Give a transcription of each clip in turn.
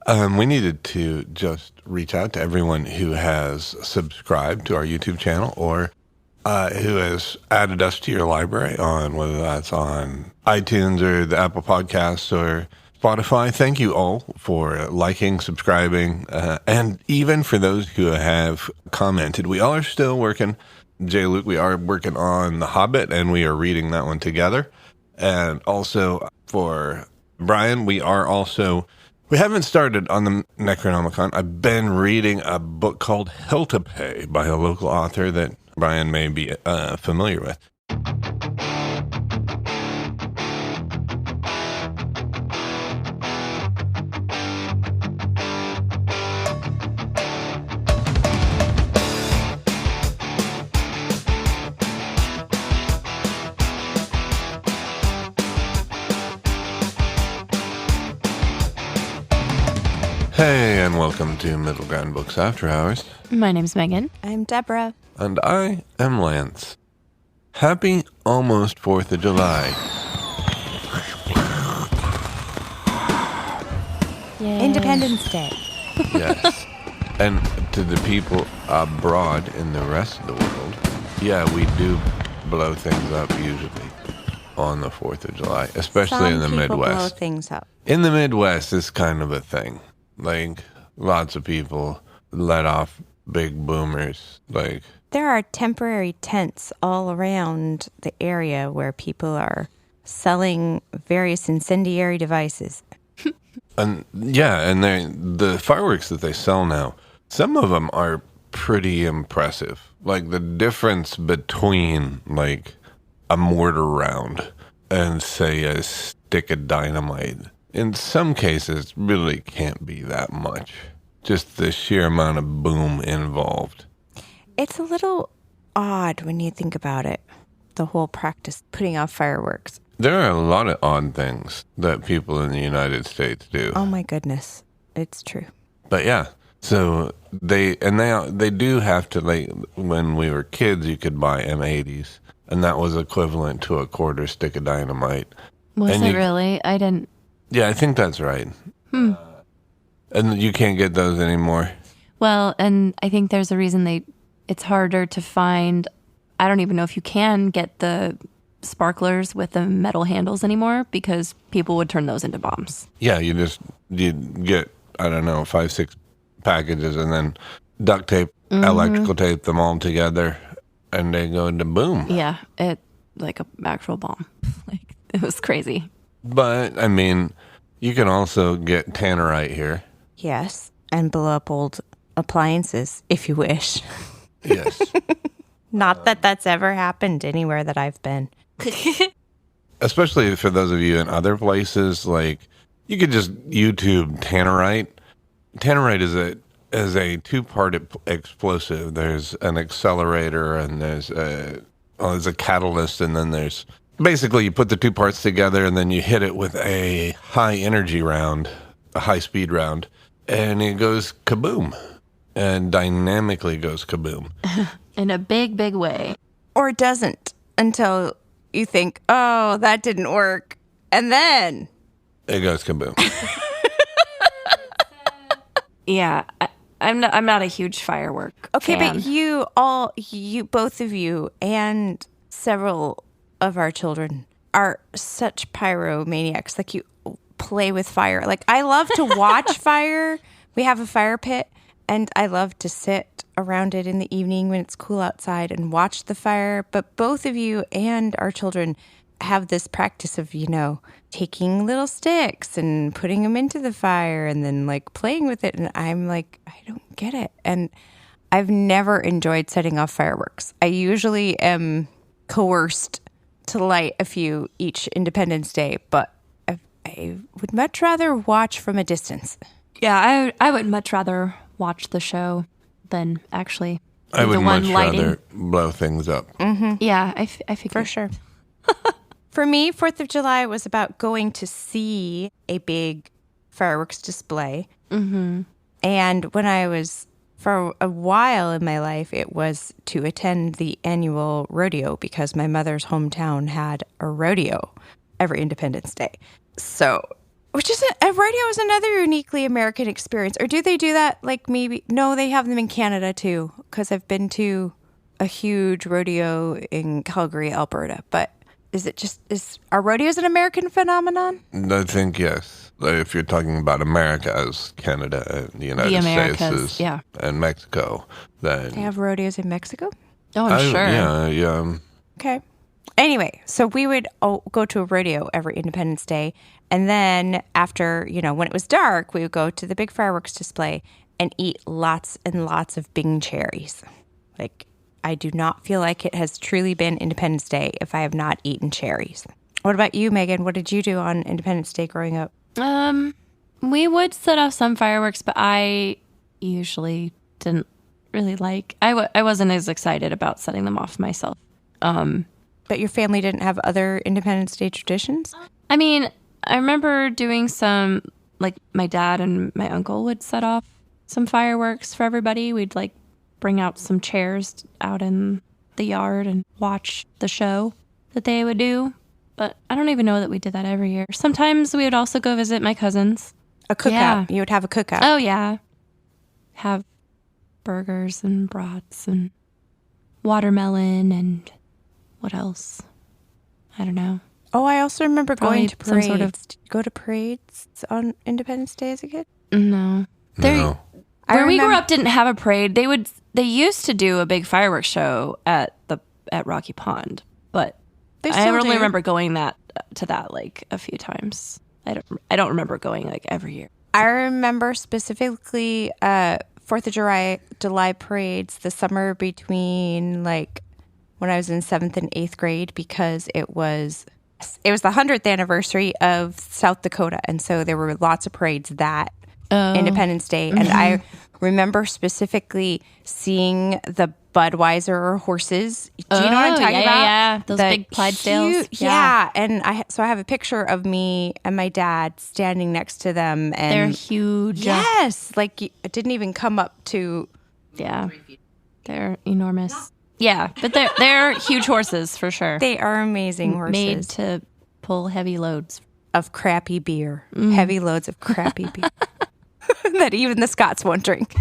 We needed to just reach out to everyone who has subscribed to our YouTube channel or who has added us to your library on whether that's on iTunes or the Apple Podcasts or Spotify. Thank you all for liking, subscribing, and even for those who have commented. We all are still working, Jay Luke, we are working on The Hobbit, and we are reading that one together. And also for Brian, we haven't started on the Necronomicon. I've been reading a book called Hell to Pay by a local author that Brian may be familiar with. Hey, and welcome to Middle Ground Books After Hours. My name's Megan. I'm Debra. And I am Lance. Happy almost 4th of July. Yay. Independence Day. Yes. And to the people abroad in the rest of the world, yeah, we do blow things up usually on the 4th of July, especially in the Midwest. Blow things up. In the Midwest, it's kind of a thing. Like, lots of people let off big boomers. Like, there are temporary tents all around the area where people are selling various incendiary devices. And yeah, and the fireworks that they sell now, some of them are pretty impressive. Like the difference between like a mortar round and say a stick of dynamite, in some cases really can't be that much. Just the sheer amount of boom involved. It's a little odd when you think about it, the whole practice putting off fireworks. There are a lot of odd things that people in the United States do. Oh my goodness, it's true. But yeah, so they do have to, like, when we were kids, you could buy M80s, and that was equivalent to a quarter stick of dynamite. Was it really? I didn't. Yeah, I think that's right. And you can't get those anymore. Well, and I think there's a reason it's harder to find. I don't even know if you can get the sparklers with the metal handles anymore because people would turn those into bombs. Yeah, you'd get, I don't know, 5-6 packages and then duct tape, electrical tape them all together and they go into boom. Yeah, it like an actual bomb. Like, it was crazy. But, I mean, you can also get tannerite here. Yes, and blow up old appliances if you wish. Yes. Not that that's ever happened anywhere that I've been. Especially for those of you in other places, like, you could just YouTube tannerite. Tannerite is a two-part explosive. There's an accelerator and there's a catalyst, and then there's basically you put the two parts together and then you hit it with a high energy round, a high speed round, and it goes kaboom, and dynamically goes kaboom. In a big, big way. Or it doesn't until you think, oh, that didn't work. And then it goes kaboom. Yeah, I'm not a huge firework Okay, fan. but you both of you and several of our children are such pyromaniacs. Like, you play with fire. Like, I love to watch fire. We have a fire pit, and I love to sit around it in the evening when it's cool outside and watch the fire. But both of you and our children have this practice of, taking little sticks and putting them into the fire and then like playing with it. And I'm like, I don't get it. And I've never enjoyed setting off fireworks. I usually am coerced to light a few each Independence Day, but I would much rather watch from a distance. Yeah, I would much rather watch the show than actually be I would the one much lighting. rather blow things up. Mm-hmm. Yeah, I figured. For sure. For me, 4th of July was about going to see a big fireworks display. Mm-hmm. And when I was, for a while in my life, it was to attend the annual rodeo because my mother's hometown had a rodeo every Independence Day. So Which is a rodeo is another uniquely American experience. Or do they do that? Like maybe no, they have them in Canada too. Because I've been to a huge rodeo in Calgary, Alberta. But are rodeos an American phenomenon? I think yes. If you're talking about America as Canada and the United States and Mexico, then they have rodeos in Mexico. Oh, I'm sure. Yeah. Okay. Anyway, so we would go to a rodeo every Independence Day. And then after, when it was dark, we would go to the big fireworks display and eat lots and lots of Bing cherries. Like, I do not feel like it has truly been Independence Day if I have not eaten cherries. What about you, Megan? What did you do on Independence Day growing up? We would set off some fireworks, but I usually didn't really like. I wasn't as excited about setting them off myself. But your family didn't have other Independence Day traditions? I mean, I remember doing some, like my dad and my uncle would set off some fireworks for everybody. We'd like bring out some chairs out in the yard and watch the show that they would do. But I don't even know that we did that every year. Sometimes we would also go visit my cousins. A cookout. Yeah. You would have a cookout. Oh, yeah. Have burgers and brats and watermelon and what else? I don't know. Oh, I also remember going to parades. Did you go to parades on Independence Day as a kid? No. Where we grew up didn't have a parade. They used to do a big fireworks show at Rocky Pond, but I only remember going to that like a few times. I don't remember going like every year. I remember specifically 4th of July parades the summer between like when I was in 7th and 8th grade because it was the 100th anniversary of South Dakota, and so there were lots of parades that Independence Day, and I remember specifically seeing the Budweiser horses. Do you know what I'm talking about? Yeah, those big Clydesdales. Yeah, and I have a picture of me and my dad standing next to them, and they're huge. Yes, like it didn't even come up to. Yeah, they're enormous. Yeah, but they're huge horses for sure. They are amazing horses, made to pull heavy loads of crappy beer. Heavy loads of crappy beer that even the Scots won't drink.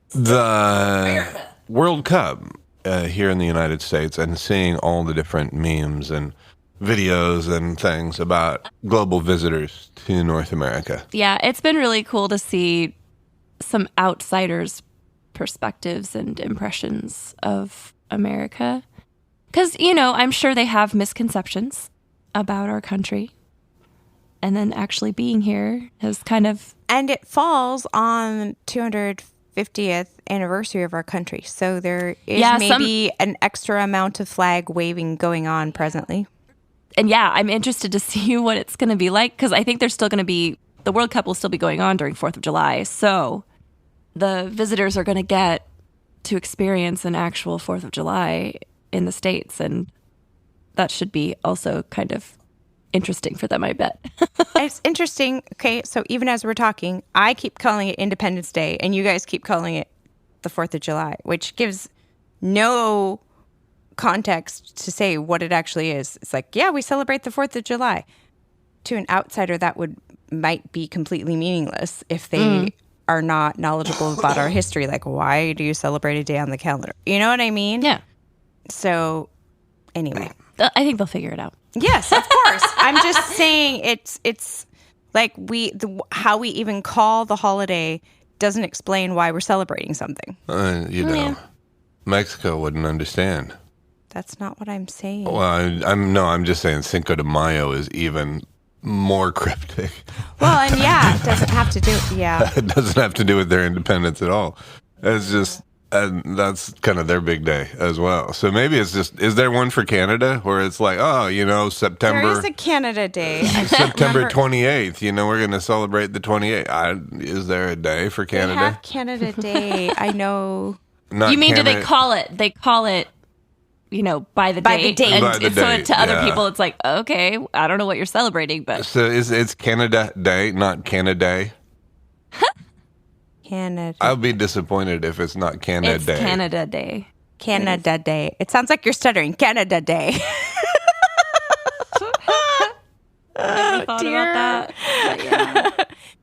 The World Cup here in the United States, and seeing all the different memes and videos and things about global visitors to North America. Yeah, it's been really cool to see some outsiders' perspectives and impressions of America. Because, I'm sure they have misconceptions about our country. And then actually being here has kind of... And it falls on 250th anniversary of our country. So there is maybe an extra amount of flag waving going on presently. And yeah, I'm interested to see what it's going to be like. Because I think there's still going to be... The World Cup will still be going on during 4th of July. So the visitors are going to get to experience an actual 4th of July in the States. And that should be also kind of interesting for them, I bet. It's interesting. Okay, so even as we're talking, I keep calling it Independence Day, and you guys keep calling it the 4th of July, which gives no context to say what it actually is. It's like, yeah, we celebrate the 4th of July. To an outsider, that might be completely meaningless if they are not knowledgeable about our history. Like, why do you celebrate a day on the calendar? You know what I mean? Yeah. So, anyway. I think they'll figure it out. Yes, of course. I'm just saying it's like how we even call the holiday doesn't explain why we're celebrating something. Mexico wouldn't understand. That's not what I'm saying. Well, I'm just saying Cinco de Mayo is even more cryptic. Well, and it doesn't have to do. Yeah, it doesn't have to do with their independence at all. It's just. And that's kind of their big day as well. So maybe it's just, is there one for Canada where it's like, September. There is a Canada Day. September 28th, we're going to celebrate the 28th. Is there a day for Canada? They have Canada Day. I know. You mean, do they call it, by the date? And so to other people, it's like, okay, I don't know what you're celebrating, but. So it's Canada Day, not Canada. Canada. I'll be disappointed if it's not Canada Day. Canada Day. Canada Day. It sounds like you're stuttering. Canada Day. Never thought about that. But yeah.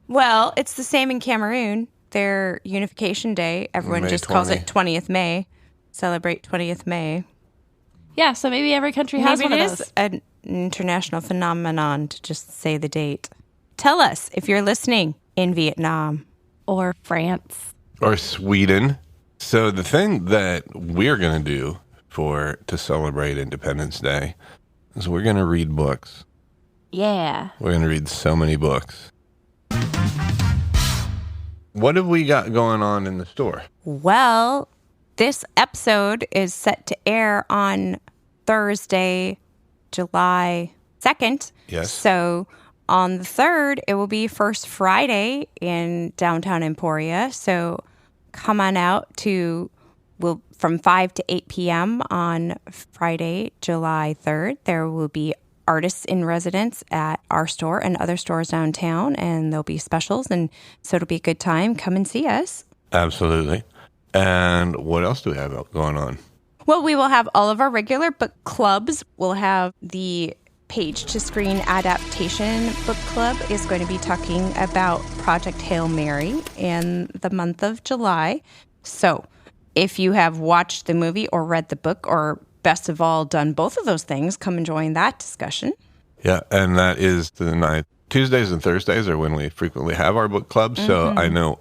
Well, it's the same in Cameroon. Their Unification Day. Everyone May just calls 20. it 20th May. Celebrate 20th May. Yeah, so maybe every country has Maybe one it of is those. an international phenomenon to just say the date. Tell us if you're listening in Vietnam. Or France. Or Sweden. So the thing that we're going to do to celebrate Independence Day is we're going to read books. Yeah. We're going to read so many books. What have we got going on in the store? Well, this episode is set to air on Thursday, July 2nd. Yes. So on the 3rd, it will be First Friday in downtown Emporia. So come on out from 5 to 8 p.m. on Friday, July 3rd. There will be artists in residence at our store and other stores downtown, and there'll be specials, and so it'll be a good time. Come and see us. Absolutely. And what else do we have going on? Well, we will have all of our regular book clubs. We'll have the Page to Screen Adaptation Book Club is going to be talking about Project Hail Mary in the month of July. So if you have watched the movie or read the book, or best of all, done both of those things, come and join that discussion. Yeah, and that is the night. Tuesdays and Thursdays are when we frequently have our book club. So I know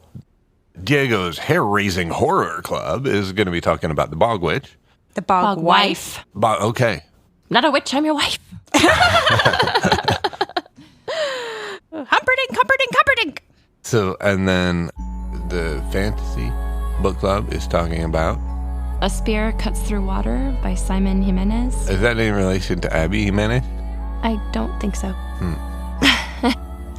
Diego's hair-raising horror club is going to be talking about the Bog Witch. The Bog Wife. Okay. Not a witch, I'm your wife. Humperdinck. So, and then the fantasy book club is talking about. A Spear Cuts Through Water by Simon Jimenez. Is that in relation to Abby Jimenez? I don't think so.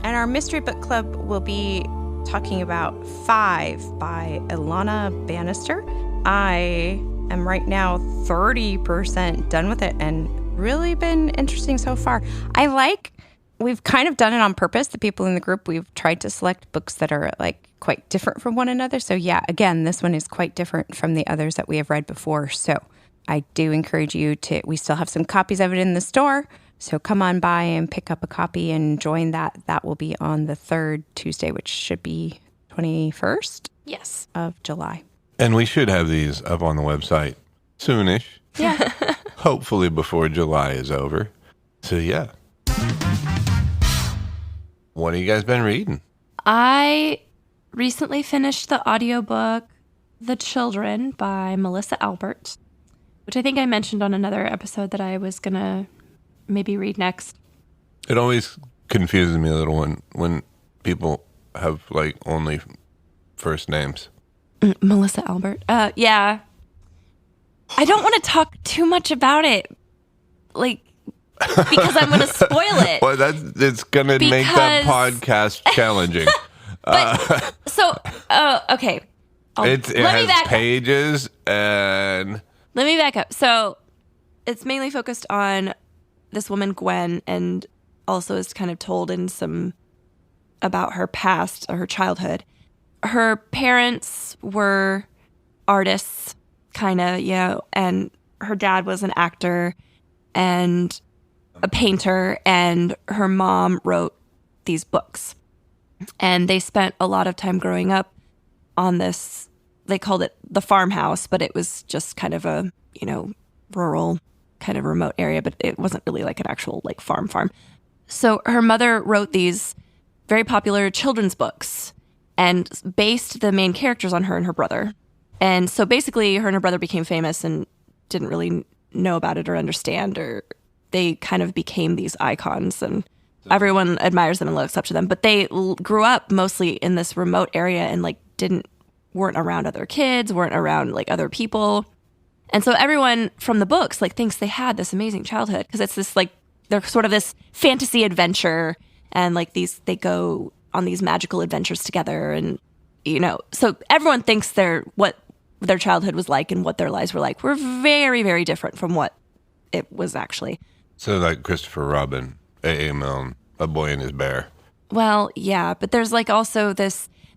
And our mystery book club will be talking about 5 by Ilona Bannister. I am right now 30% done with it and really been interesting so far. We've kind of done it on purpose. The people in the group, we've tried to select books that are like quite different from one another. So yeah, again, this one is quite different from the others that we have read before. So I do encourage you we still have some copies of it in the store. So come on by and pick up a copy and join that. That will be on the 3rd Tuesday, which should be 21st Yes. of July. And we should have these up on the website soonish. Yeah. Hopefully before July is over. So yeah. What have you guys been reading? I recently finished the audiobook The Children by Melissa Albert, which I think I mentioned on another episode that I was going to maybe read next. It always confuses me a little when people have like only first names. Melissa Albert. Yeah. I don't want to talk too much about it, like, because I'm going to spoil it. Well, it's going to make that podcast challenging. Okay. It has pages and... Let me back up. So it's mainly focused on this woman, Gwen, and also is kind of told in some about her past or her childhood. Her parents were artists, kind of, and her dad was an actor and a painter, and her mom wrote these books. And they spent a lot of time growing up on this, they called it the farmhouse, but it was just kind of a, rural kind of remote area, but it wasn't really like an actual like farm. So her mother wrote these very popular children's books and based the main characters on her and her brother. And so basically her and her brother became famous and didn't really know about it or understand, or they kind of became these icons and everyone admires them and looks up to them. But they grew up mostly in this remote area and like weren't around other kids, weren't around like other people. And so everyone from the books like thinks they had this amazing childhood because it's this like, they're sort of this fantasy adventure and like they go on these magical adventures together. And, so everyone thinks what their childhood was like and what their lives were like were very, very different from what it was actually. So like Christopher Robin, A.A. Milne, A Boy and His Bear. Well, yeah, but there's like also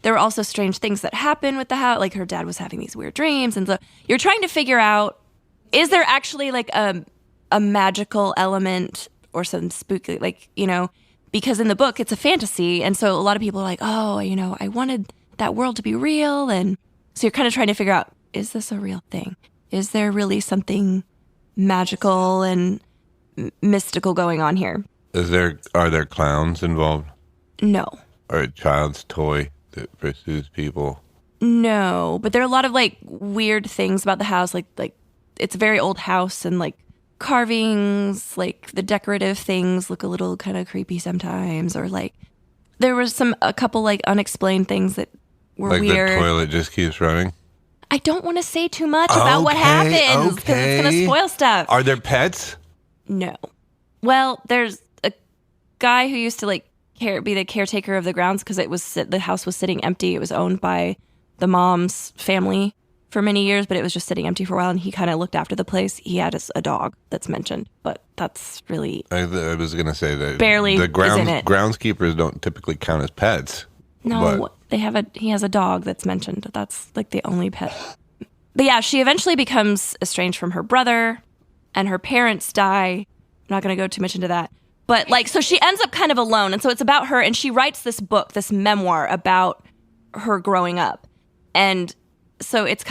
there were also strange things that happened with the house. Like her dad was having these weird dreams. And so you're trying to figure out, is there actually like a magical element or some spooky, like, because in the book it's a fantasy. And so a lot of people are like, oh, I wanted that world to be real. And so you're kind of trying to figure out, is this a real thing? Is there really something magical and mystical going on here? Are there clowns involved? No. Or a child's toy that pursues people? No, but there are a lot of like weird things about the house. Like it's a very old house, and like carvings, like the decorative things look a little kind of creepy sometimes. Or like there was a couple like unexplained things that were like weird. The toilet just keeps running? I don't want to say too much about what happens because it's going to spoil stuff. Are there pets? No. Well, there's a guy who used to like be the caretaker of the grounds because the house was sitting empty. It was owned by the mom's family for many years, but it was just sitting empty for a while, and he kind of looked after the place. He had a dog that's mentioned, but that's really... I was going to say that barely the isn't it. groundskeepers don't typically count as pets. No, he has a dog that's mentioned. That's like the only pet. But yeah, she eventually becomes estranged from her brother, and her parents die. I'm not going to go too much into that. But like, so she ends up kind of alone, and so it's about her, and she writes this book, this memoir about her growing up. And so it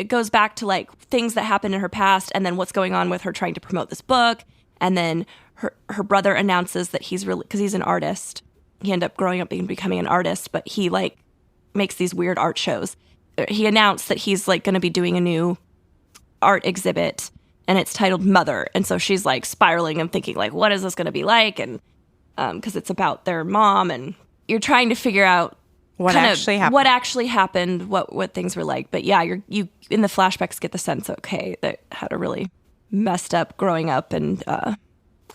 goes back to like things that happened in her past, and then what's going on with her trying to promote this book. And then her brother announces that because he's an artist. He ended up growing up becoming an artist, but he like makes these weird art shows. He announced that he's like going to be doing a new art exhibit, and it's titled Mother. And so she's like spiraling and thinking like, what is this going to be like? And because it's about their mom, and you're trying to figure out what actually happened, what things were like. But yeah, you in the flashbacks get the sense, okay, that had a really messed up growing up, and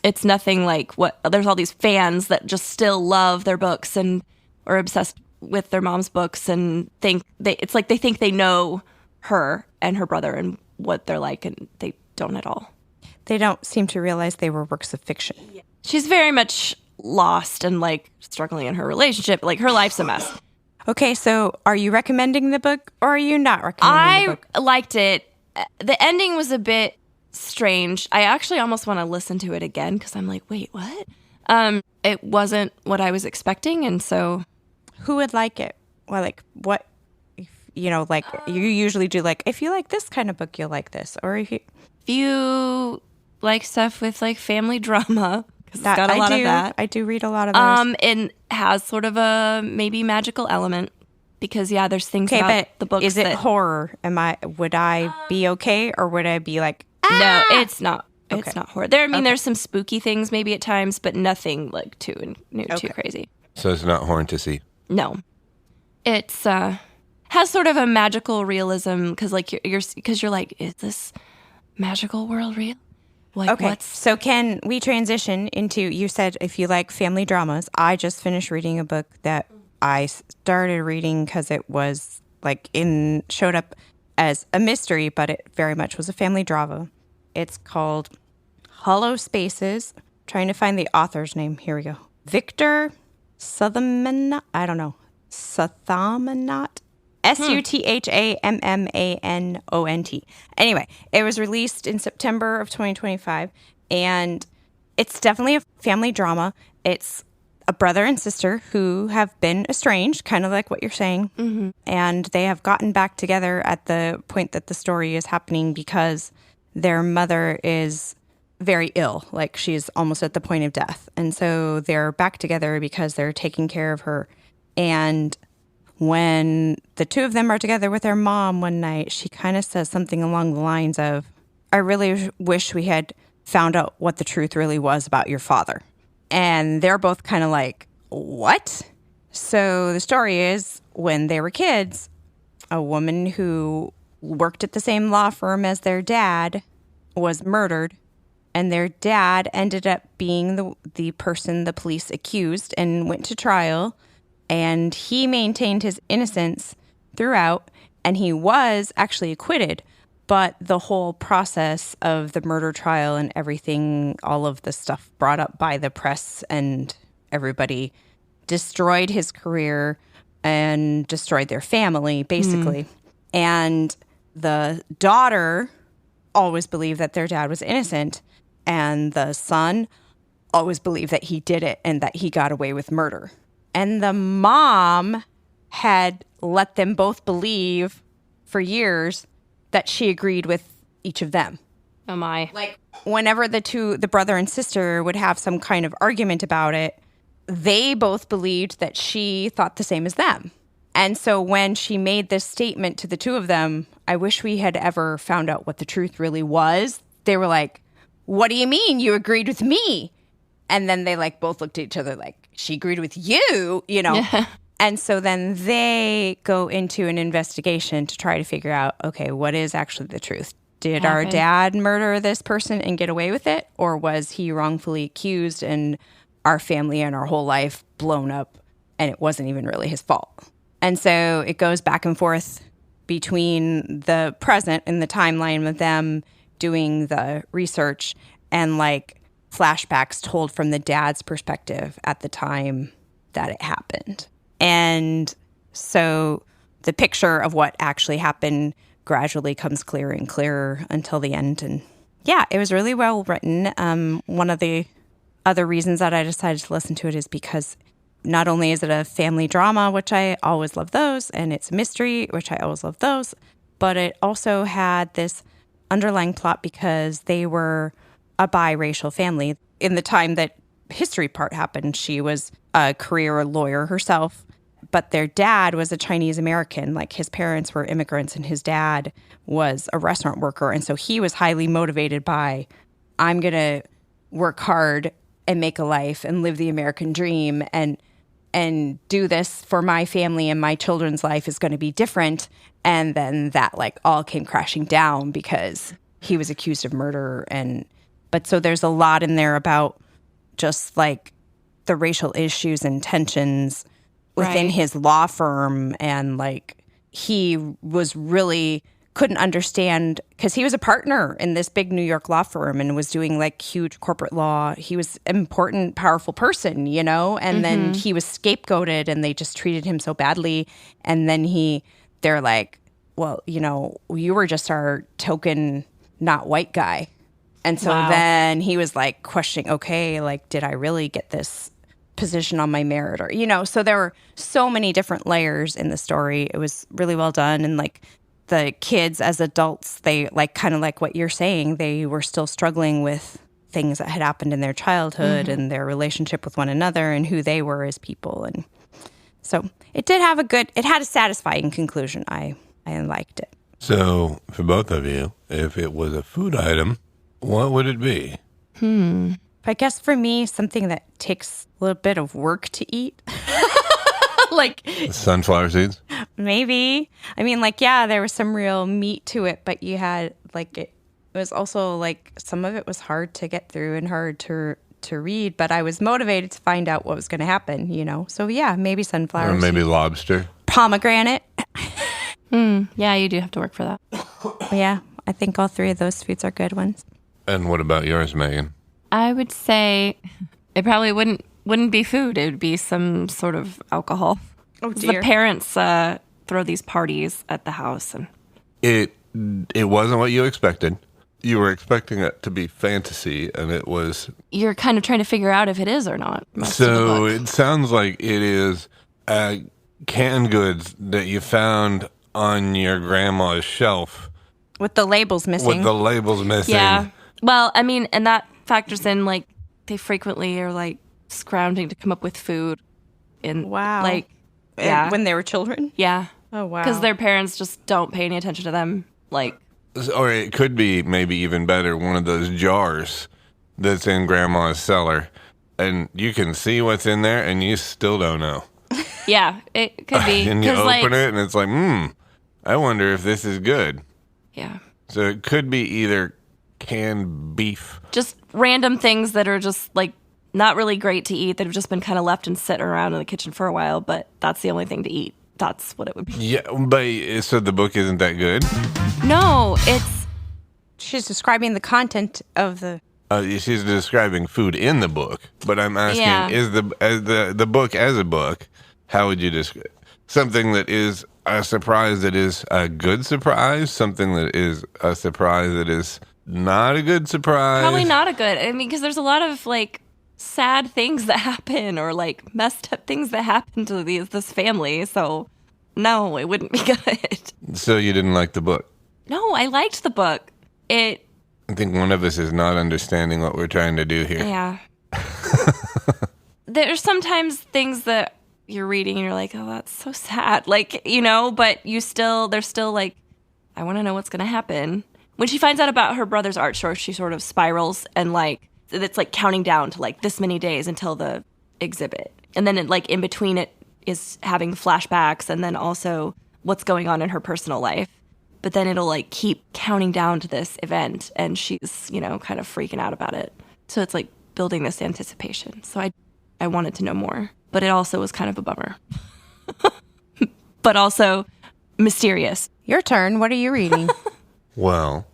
it's nothing like there's all these fans that just still love their books and are obsessed with their mom's books and think they know her and her brother and what they're like, and they don't at all. They don't seem to realize they were works of fiction. Yeah. She's very much lost and like struggling in her relationship. Like her life's a mess. Okay, so are you recommending the book or are you not recommending the book? I liked it. The ending was a bit strange. I actually almost want to listen to it again because I'm like, wait, what? It wasn't what I was expecting, and so... Who would like it? Well, like, what... Like, you usually do, like, if you like this kind of book, you'll like this. Or if you like stuff with, like, family drama... It's got a lot of that. I do read a lot of those. And has sort of a maybe magical element because there's things about the books. Is it horror? Would I be okay, or would I be like? No, it's not. Okay. It's not horror. There's some spooky things maybe at times, but nothing like too crazy. So it's not fantasy. No, it's has sort of a magical realism because like you're like, is this magical world real? Like, okay, so can we transition into, you said if you like family dramas. I just finished reading a book that I started reading because it was like showed up as a mystery, but it very much was a family drama. It's called Hollow Spaces. I'm trying to find the author's name. Here we go. Victor Suthermanot. I don't know. Suthermanot. Suthammanont. Anyway, it was released in September of 2025, and it's definitely a family drama. It's a brother and sister who have been estranged, kind of like what you're saying, mm-hmm. and they have gotten back together at the point that the story is happening because their mother is very ill, like she's almost at the point of death, and so they're back together because they're taking care of her. And when the two of them are together with their mom one night, she kind of says something along the lines of, I really wish we had found out what the truth really was about your father. And they're both kind of like, what? So the story is, when they were kids, a woman who worked at the same law firm as their dad was murdered. And their dad ended up being the person the police accused and went to trial. And he maintained his innocence throughout, and he was actually acquitted. But the whole process of the murder trial and everything, all of the stuff brought up by the press and everybody, destroyed his career and destroyed their family, basically. And the daughter always believed that their dad was innocent, and the son always believed that he did it and that he got away with murder. And the mom had let them both believe for years that she agreed with each of them. Oh my. Like whenever the brother and sister would have some kind of argument about it, they both believed that she thought the same as them. And so when she made this statement to the two of them, I wish we had ever found out what the truth really was. They were like, what do you mean? You agreed with me? And then they like both looked at each other like, she agreed with you, you know? Yeah. And so then they go into an investigation to try to figure out, okay, what is actually the truth? Did our dad murder this person and get away with it? Or was he wrongfully accused and our family and our whole life blown up and it wasn't even really his fault? And so it goes back and forth between the present and the timeline of them doing the research and like flashbacks told from the dad's perspective at the time that it happened. And so the picture of what actually happened gradually comes clearer and clearer until the end. And yeah, it was really well written. One of the other reasons that I decided to listen to it is because not only is it a family drama, which I always love those, and it's a mystery, which I always love those, but it also had this underlying plot because they were a biracial family. In the time that history part happened, she was a career lawyer herself, but their dad was a Chinese American. Like his parents were immigrants and his dad was a restaurant worker. And so he was highly motivated by, I'm going to work hard and make a life and live the American dream and do this for my family, and my children's life is going to be different. And then that like all came crashing down because he was accused of murder. But so there's a lot in there about just like the racial issues and tensions within his law firm. And like he was really couldn't understand because he was a partner in this big New York law firm and was doing like huge corporate law. He was an important, powerful person, you know, and then he was scapegoated and they just treated him so badly. And then they're like, well, you know, you were just our token not white guy. And so then he was like questioning, okay, like, did I really get this position on my merit? Or, you know, so there were so many different layers in the story. It was really well done. And like the kids as adults, they like kind of like what you're saying, they were still struggling with things that had happened in their childhood and their relationship with one another and who they were as people. And so it did have it had a satisfying conclusion. I liked it. So for both of you, if it was a food item, what would it be? I guess for me, something that takes a little bit of work to eat. Like sunflower seeds? Maybe. I mean, like, yeah, there was some real meat to it, but you had like it was also like some of it was hard to get through and hard to read, but I was motivated to find out what was going to happen, you know? So yeah, maybe sunflower or maybe lobster. Pomegranate. Yeah, you do have to work for that. Yeah, I think all three of those foods are good ones. And what about yours, Megan? I would say it probably wouldn't be food. It would be some sort of alcohol. Oh, dear. The parents throw these parties at the house. And It wasn't what you expected. You were expecting it to be fantasy, and it was... You're kind of trying to figure out if it is or not. So it sounds like it is canned goods that you found on your grandma's shelf. With the labels missing. With the labels missing. Yeah. Well, I mean, and that factors in, like, they frequently are, like, scrounging to come up with food. Wow. Like, yeah. When they were children? Yeah. Oh, wow. Because their parents just don't pay any attention to them. Like, Or it could be, maybe even better, one of those jars that's in grandma's cellar. And you can see what's in there, and you still don't know. yeah, it could be. And you open like, it, and it's like, I wonder if this is good. Yeah. So it could be either canned beef. Just random things that are just, like, not really great to eat that have just been kind of left and sitting around in the kitchen for a while, but that's the only thing to eat. That's what it would be. Yeah, but so the book isn't that good? No, it's... She's describing the content of the... She's describing food in the book, but I'm asking, is the book as a book, how would you describe something that is a surprise that is a good surprise, something that is a surprise that is not a good surprise? Probably not a good. I mean, because there's a lot of, like, sad things that happen or like messed up things that happen to this family. So no, it wouldn't be good. So you didn't like the book? No, I liked the book. I think one of us is not understanding what we're trying to do here. Yeah. There's sometimes things that you're reading and you're like, oh, that's so sad. Like, but there's still like, I want to know what's going to happen. When she finds out about her brother's art store, she sort of spirals and like, it's like counting down to like this many days until the exhibit. And then in between it is having flashbacks and then also what's going on in her personal life. But then it'll like keep counting down to this event and she's, kind of freaking out about it. So it's like building this anticipation. So I wanted to know more, but it also was kind of a bummer. But also mysterious. Your turn. What are you reading? Well,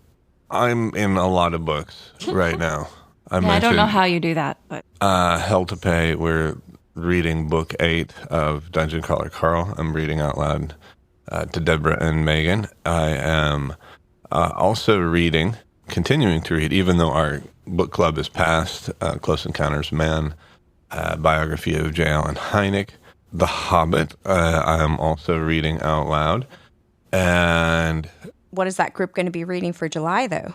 I'm in a lot of books right now. I don't know how you do that, but Hell to Pay. We're reading book 8 of Dungeon Crawler Carl. I'm reading out loud to Debra and Megan. I am also continuing to read, even though our book club is past, Close Encounters of Man, biography of J. Allen Hynek, The Hobbit. I am also reading out loud. And what is that group going to be reading for July, though?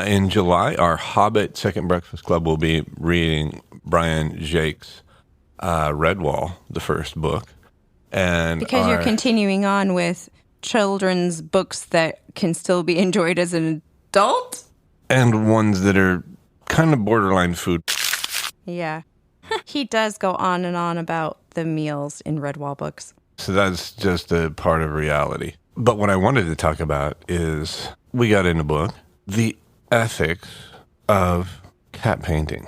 In July, our Hobbit Second Breakfast Club will be reading Brian Jacques' Redwall, the first book. And because you're continuing on with children's books that can still be enjoyed as an adult? And ones that are kind of borderline food. Yeah. He does go on and on about the meals in Redwall books. So that's just a part of reality. But what I wanted to talk about is we got in a book, The Ethics of Cat Painting.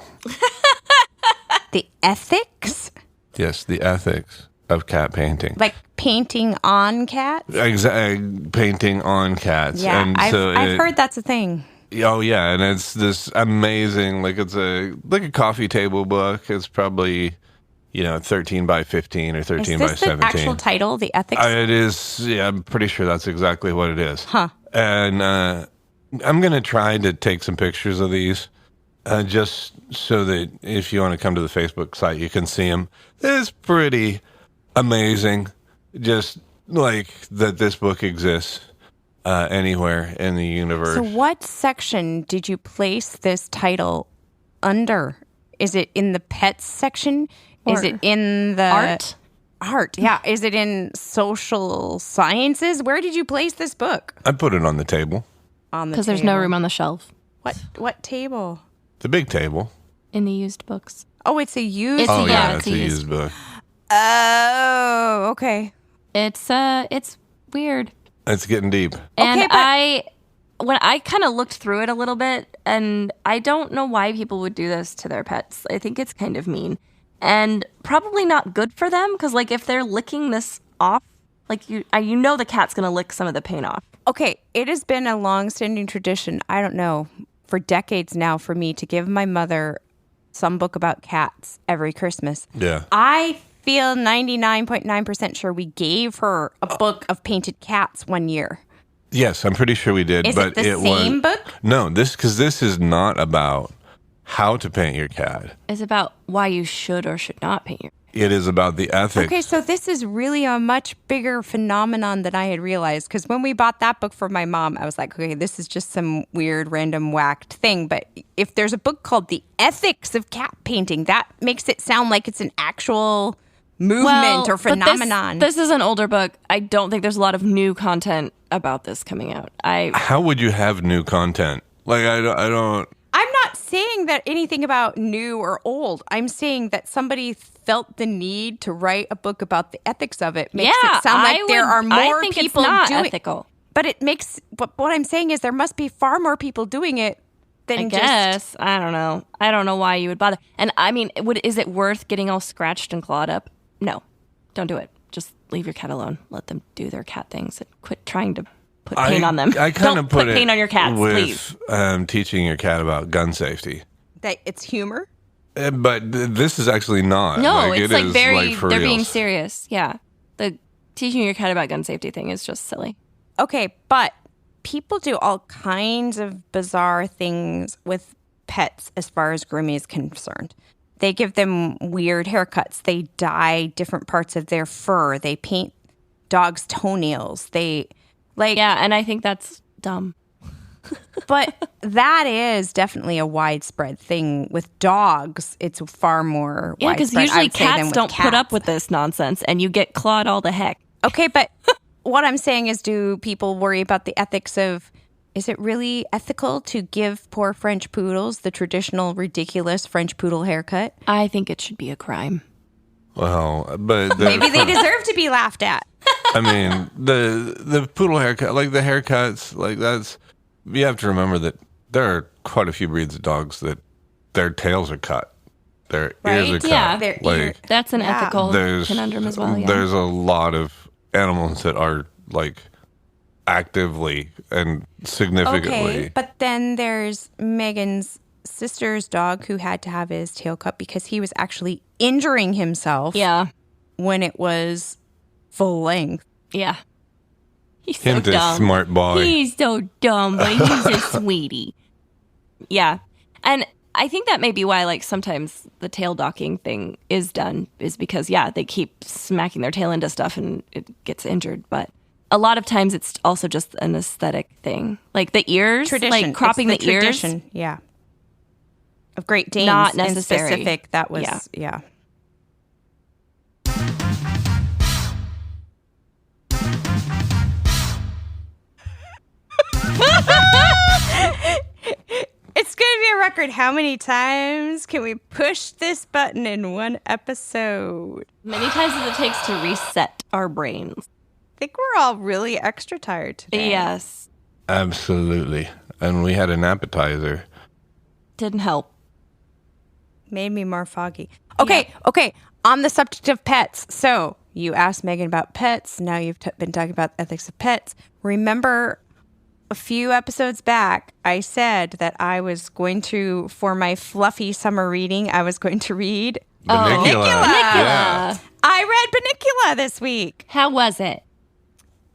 The ethics? Yes, the ethics of cat painting. Like painting on cats? Exactly, painting on cats. Yeah, and I've heard that's a thing. Oh, yeah, and it's this amazing, it's a coffee table book. It's probably, 13 by 15 or 13 by 17. Is this the actual title, The Ethics? It is, yeah, I'm pretty sure that's exactly what it is. Huh. And I'm going to try to take some pictures of these, just so that if you want to come to the Facebook site, you can see them. It's pretty amazing, just like that this book exists. Anywhere in the universe. So what section did you place this title under? Is it in the pets section? Is it in the art? Yeah. Is it in social sciences? Where did you place this book? I put it on the table. On the because there's no room on the shelf. What table? The big table. In the used books. Oh, it's a used. It's a used book. Oh, okay. It's weird. It's getting deep. And okay, when I kind of looked through it a little bit, and I don't know why people would do this to their pets. I think it's kind of mean and probably not good for them because, if they're licking this off, the cat's going to lick some of the paint off. Okay, it has been a long-standing tradition, I don't know, for decades now for me to give my mother some book about cats every Christmas. Yeah. I feel 99.9% sure we gave her a book of painted cats one year. Yes, I'm pretty sure we did. Is but it the same book? No, because this is not about how to paint your cat. It's about why you should or should not paint your cat. It is about the ethics. Okay, so this is really a much bigger phenomenon than I had realized. Because when we bought that book for my mom, I was like, okay, this is just some weird, random, whacked thing. But if there's a book called The Ethics of Cat Painting, that makes it sound like it's an actual movement or phenomenon. This is an older book. I don't think there's a lot of new content about this coming out. How would you have new content? I don't. I'm not saying that anything about new or old. I'm saying that somebody felt the need to write a book about the ethics of it. Makes it sound like there are more people doing ethical. But it makes. But what I'm saying is there must be far more people doing it than I guess. I don't know. I don't know why you would bother. And I mean, is it worth getting all scratched and clawed up? No, don't do it. Just leave your cat alone. Let them do their cat things and quit trying to put paint on them. I kind of put paint on your cats, with, please. Teaching your cat about gun safety. That it's humor? But this is actually not. No, it's it is very, for they're reals. being serious. Yeah. The teaching your cat about gun safety thing is just silly. Okay, but people do all kinds of bizarre things with pets as far as grooming is concerned. They give them weird haircuts. They dye different parts of their fur. They paint dogs' toenails. Yeah, and I think that's dumb. But that is definitely a widespread thing with dogs. It's far more Yeah, because widespread, usually I would say, than cats with don't put up cats. with this nonsense, and you get clawed all the heck. Okay, but what I'm saying is, do people worry about the ethics of, is it really ethical to give poor French poodles the traditional ridiculous French poodle haircut? I think it should be a crime. Well, but Maybe they deserve to be laughed at. I mean, the poodle haircut, like the haircuts, like that's, you have to remember that there are quite a few breeds of dogs that their tails are cut. Their ears are cut. Yeah. Their like, ear. That's an Yeah. ethical conundrum as well. Yeah. There's a lot of animals that are like actively and significantly. Okay, but then there's Megan's sister's dog who had to have his tail cut because he was actually injuring himself Yeah. when it was full length. Yeah. He's so Him, the dumb. smart boy. He's so dumb, but he's a sweetie. Yeah. And I think that may be why, like, sometimes the tail docking thing is done, is because, yeah, they keep smacking their tail into stuff and it gets injured. But a lot of times it's also just an aesthetic thing. Like the ears, Tradition. like cropping It's the ears. tradition. Yeah. Of Great Danes. Not in necessary. specific, that was, yeah. It's going to be a record. How many times can we push this button in one episode? Many times as it takes to reset our brains. I think we're all really extra tired today. Yes. Absolutely. And we had an appetizer. Didn't help. Made me more foggy. Okay. On the subject of pets. So you asked Megan about pets. Now you've been talking about the ethics of pets. Remember a few episodes back, I said that I was going to, for my fluffy summer reading, I was going to read Bunnicula. Bunnicula. I read Bunnicula this week. How was it?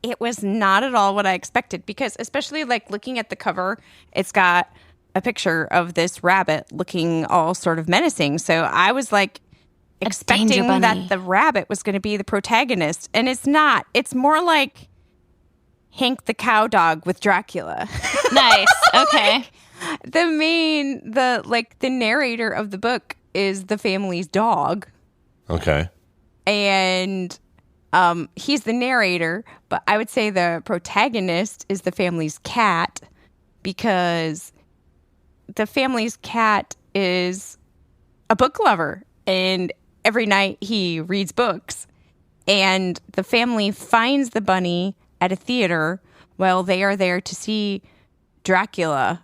It was not at all what I expected because, especially like looking at the cover, it's got a picture of this rabbit looking all sort of menacing. So I was like expecting danger bunny. that the rabbit was going to be the protagonist, and it's not. It's more like Hank the cow dog with Dracula. Nice. Okay. The narrator of the book is the family's dog. Okay. And he's the narrator, but I would say the protagonist is the family's cat because the family's cat is a book lover, and every night he reads books. And the family finds the bunny at a theater while they are there to see Dracula,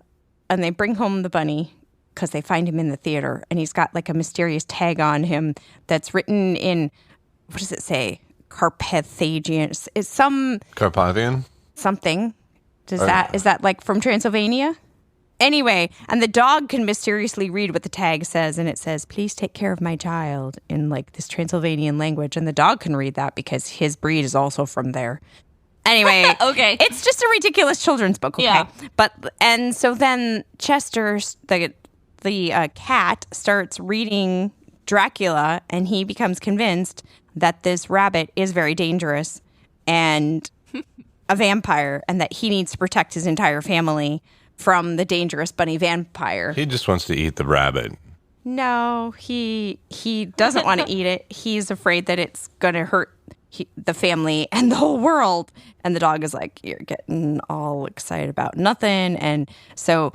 and they bring home the bunny because they find him in the theater, and he's got like a mysterious tag on him that's written in, what does it say? Carpathian. It's some Carpathian? something. Is that like from Transylvania? Anyway, and the dog can mysteriously read what the tag says, and it says, "Please take care of my child," in like this Transylvanian language, and the dog can read that because his breed is also from there. Anyway, Okay. it's just a ridiculous children's book. Okay, Yeah. and so then Chester, the cat, starts reading Dracula, and he becomes convinced that this rabbit is very dangerous and a vampire, and that he needs to protect his entire family from the dangerous bunny vampire. He just wants to eat the rabbit. No, he doesn't want to eat it. He's afraid that it's going to hurt the family and the whole world. And the dog is like, "You're getting all excited about nothing." And so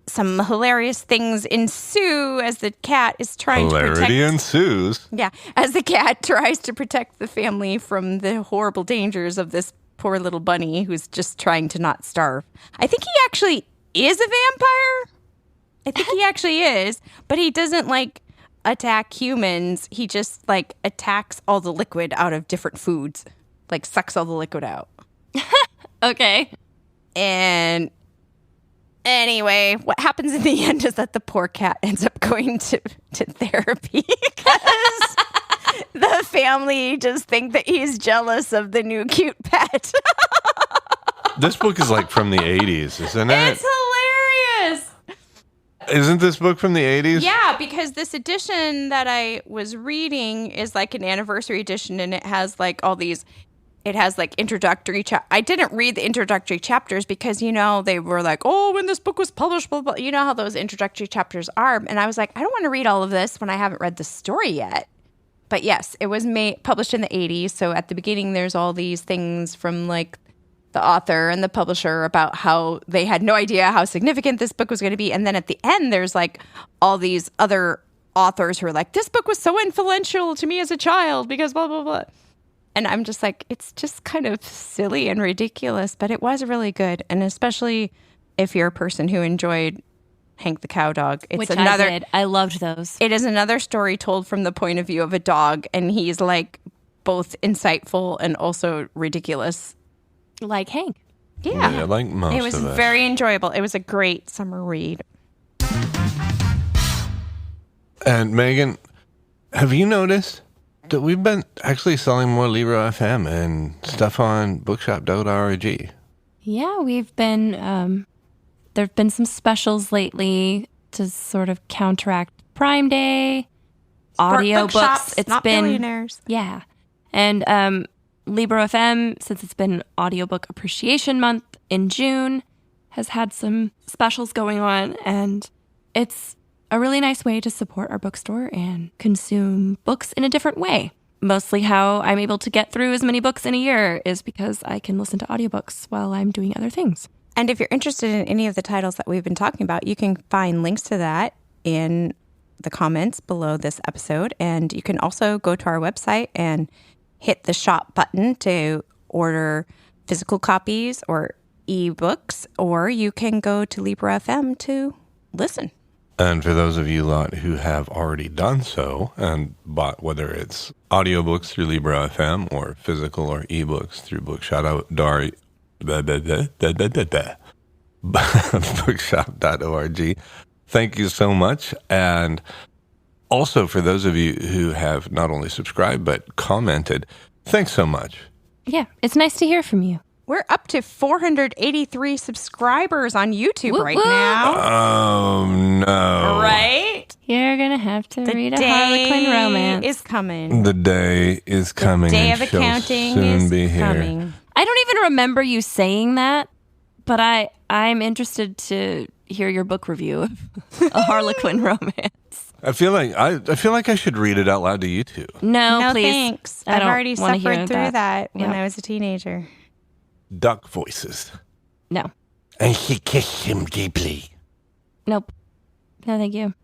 some hilarious things ensue as the cat is trying to protect. Hilarity ensues. Yeah, as the cat tries to protect the family from the horrible dangers of this poor little bunny who's just trying to not starve. I think he actually is a vampire. I think he actually is, but he doesn't like attack humans. He just like attacks all the liquid out of different foods, like sucks all the liquid out. Okay. And anyway, what happens in the end is that the poor cat ends up going to therapy because the family just think that he's jealous of the new cute pet. This book is like from the 80s, isn't it? It's hilarious. Isn't this book from the 80s? Yeah, because this edition that I was reading is like an anniversary edition, and it has like all these. It has like introductory. I didn't read the introductory chapters because they were like, oh, when this book was published, blah blah. You know how those introductory chapters are, and I was like, I don't want to read all of this when I haven't read the story yet. But yes, it was published in the 80s. So at the beginning, there's all these things from like the author and the publisher about how they had no idea how significant this book was going to be. And then at the end, there's like all these other authors who are like, this book was so influential to me as a child because blah, blah, blah. And I'm just like, it's just kind of silly and ridiculous, but it was really good. And especially if you're a person who enjoyed Hank the Cowdog. Which I did. I loved those. It is another story told from the point of view of a dog. And he's like both insightful and also ridiculous. Like Hank. Yeah. Like most of us. It was very enjoyable. It was a great summer read. And Megan, have you noticed that we've been actually selling more Libro FM and stuff on bookshop.org? Yeah, we've been, there have been some specials lately to sort of counteract Prime Day, audiobooks. It's not been billionaires. Yeah. And Libro FM, since it's been Audiobook Appreciation Month in June, has had some specials going on, and it's a really nice way to support our bookstore and consume books in a different way. Mostly how I'm able to get through as many books in a year is because I can listen to audiobooks while I'm doing other things. And if you're interested in any of the titles that we've been talking about, you can find links to that in the comments below this episode. And you can also go to our website and hit the shop button to order physical copies or ebooks, or you can go to Libro FM to listen. And for those of you lot who have already done so and bought, whether it's audiobooks through Libro FM or physical or ebooks through bookshop.org, thank you so much. And also, for those of you who have not only subscribed, but commented, thanks so much. Yeah, it's nice to hear from you. We're up to 483 subscribers on YouTube right now. Oh, no. Right? You're going to have to read a Harlequin romance. Is coming. The day is coming. The day of accounting is coming. I don't even remember you saying that, but I'm interested to hear your book review of a Harlequin romance. I feel like I should read it out loud to you two. No, please. Thanks. I've already suffered through that when I was a teenager. Duck voices. No. And she kissed him deeply. Nope. No, thank you.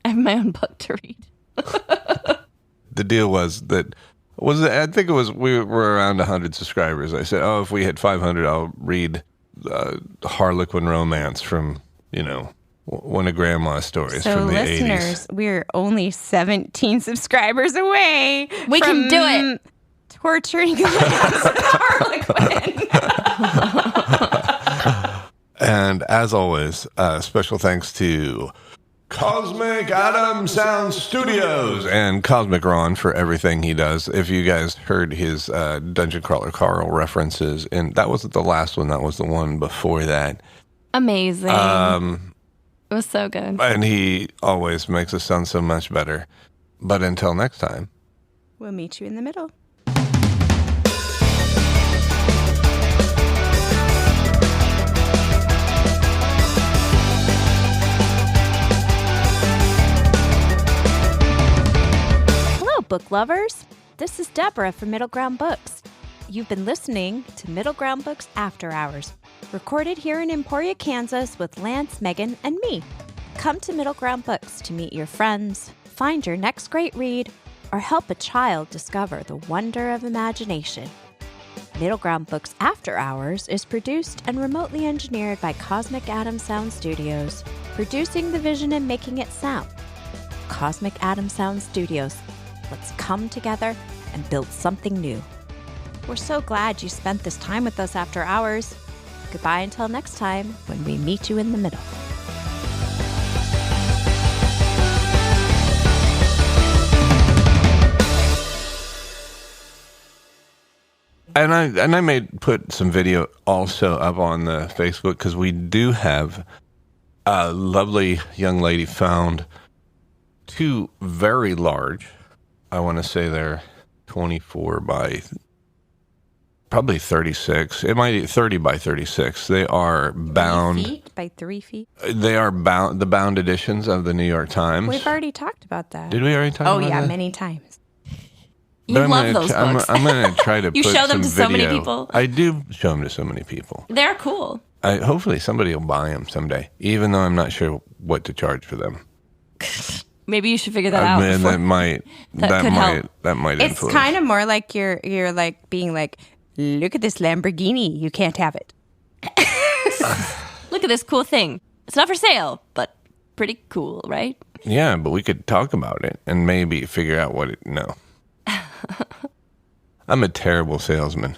I have my own book to read. The deal was that I think it was we were around 100 subscribers. I said, if we hit 500, I'll read Harlequin romance from one of Grandma's stories from the 80s. So listeners, we're only 17 subscribers away. We can do it. Torturing Harlequin. And as always, special thanks to Cosmic Adam Sound Studios and Cosmic Ron for everything he does. If you guys heard his Dungeon Crawler Carl references, and that wasn't the last one, that was the one before that. Amazing. It was so good. And he always makes us sound so much better. But until next time, we'll meet you in the middle. Book lovers, this is Debra from Middle Ground Books. You've been listening to Middle Ground Books After Hours, recorded here in Emporia, Kansas with Lance, Megan, and me. Come to Middle Ground Books to meet your friends, find your next great read, or help a child discover the wonder of imagination. Middle Ground Books After Hours is produced and remotely engineered by Cosmic Adam Sound Studios, producing the vision and making it sound. Cosmic Adam Sound Studios. Let's come together and build something new. We're so glad you spent this time with us after hours. Goodbye until next time when we meet you in the middle. And I may put some video also up on the Facebook because we do have a lovely young lady found two very large, I want to say they're 24 by probably 36. It might be 30 by 36. They are bound. 3 feet by 3 feet? They are bound, the bound editions of the New York Times. We've already talked about that. Did we already talk about that? Oh, yeah, many times. You love those books. I'm going to try to You put show them to some so many video. people. I do show them to so many people. They're cool. Hopefully somebody will buy them someday, even though I'm not sure what to charge for them. Maybe you should figure that out. That might It's influence. kind of more like you're like being like, look at this Lamborghini. You can't have it. Look at this cool thing. It's not for sale, but pretty cool, right? Yeah, but we could talk about it and maybe figure out what it. No, I'm a terrible salesman.